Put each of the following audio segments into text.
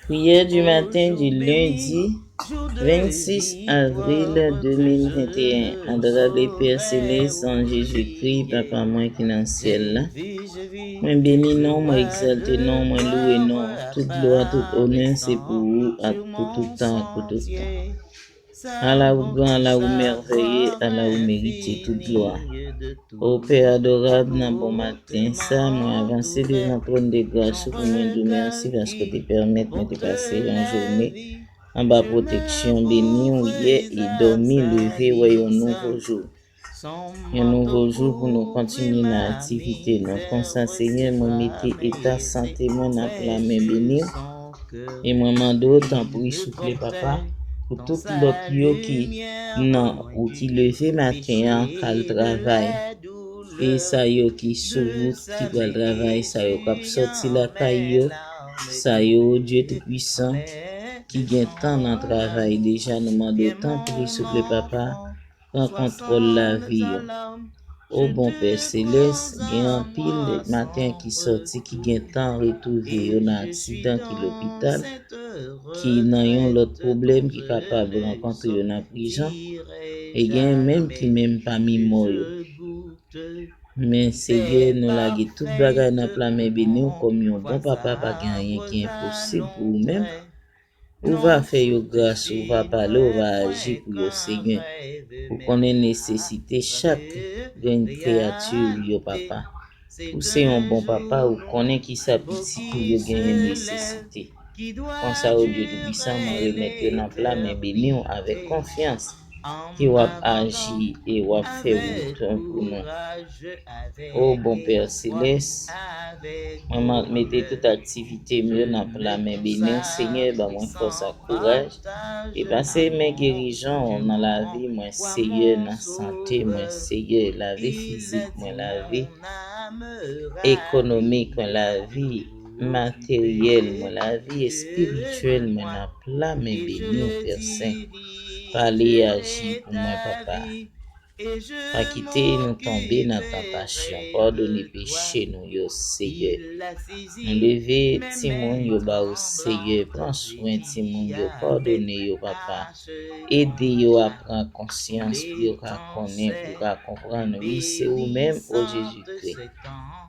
Prière du matin du lundi 26 avril 2021. Adorable Père Céleste, en Jésus-Christ, Papa moi qui dans le ciel là. Moi béni non, moi exalté non, moi loué non. Toute gloire, tout honneur, c'est pour vous, pour tout temps, pour tout temps. À la ou grand, à la ou merveilleux, à la ou mérité toute gloire. Ô Père adorable, dans bon matin, ça, moi avancé devant trône de grâce pour moi dire merci parce que tu permets de passer une journée en bas protection, béni, ou hier et dormi, levé, ouais, un nouveau jour. Un nouveau jour pour nous continuer notre activité. Nous, comme ça, Seigneur, moi, mettez état santé, moi, dans la main béni. Et moi, mande autant pour y souffler, papa, pour tout l'autre yo qui, non, ou qui levé matin, en le travail. Et ça yo qui sous qui va le travail, ça yo qui sorti la caille, ça yo, Dieu tout-puissant, qui gagne tant dans le travail. Déjà, nous demandons autant pour y souffler, papa, prend contrôle la vie. Au bon Père Céleste, gen un pile matin qui sorti qui gen temps retrouvé un accident qui l'hôpital qui nan yon l'autre problème qui capable rencontrer yon en prison et gen même qui même pas mi mort yo. Mais Seigneur nous la ge tout bagay nan plan mais béni comme yon bon papa pas gen rien qui est impossible pour vous même. Ou va faire yo grâce, ou va parler, ou va agir pour yo Seigneur. Pour qu'on ait nécessité chaque créature yo papa. Ou c'est un bon papa ou connaît qui sa petit pour yo gagner nécessité. Comme ça au Dieu tout puissant me remettre dans plat mais béni avec confiance qui va agir et va faire retour pour nous. Oh bon Père Céleste, maman mettez toute activité mieux dans la main béni Seigneur, bah moi force à courage et passer mes guérisons dans la vie, moi Seigneur, dans la santé, moi Seigneur, la vie physique, moi la vie économique, moi la vie matérielle, moi la vie spirituelle, moi dans la main béni au Père Saint. Parler agir pour moi papa. Pas quitter nous tomber dans la tentation. Pardonnez péché nous, yo Seigneur. Nous lever Timon yo ba au Seigneur. Prends soin Timon yo. Pardonnez yo papa. Aidez yo à prendre conscience pour yo connaître, pour comprendre. Oui, c'est vous-même, ô Jésus-Christ,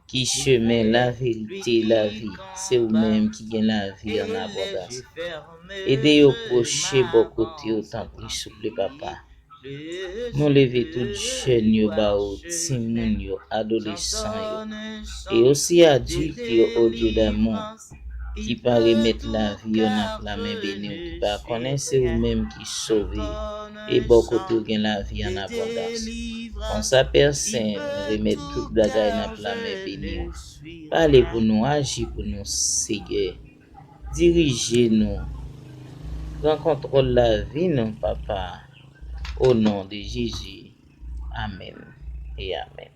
qui chemin la vérité, la vie. C'est vous-même qui gagne la vie en abondance. Aidez yo procher bon côté autant pour souple papa. Nous lever tout jeune yo ba ou timoun yo, adolescent yo, et aussi adulte yo au Dieu d'amour, qui pas remettre la vie yo dans la main béni ou qui pas connaître ou même qui sauve et beaucoup de gain la vie en abondance. On ça Père Saint, remettre toute bagaille dans la main béni. Parlez pour nous, agir pour nous, Seigneur. Dirigez nous. Prends contrôle la vie, non, papa. Au nom de Jésus. Amen et Amen.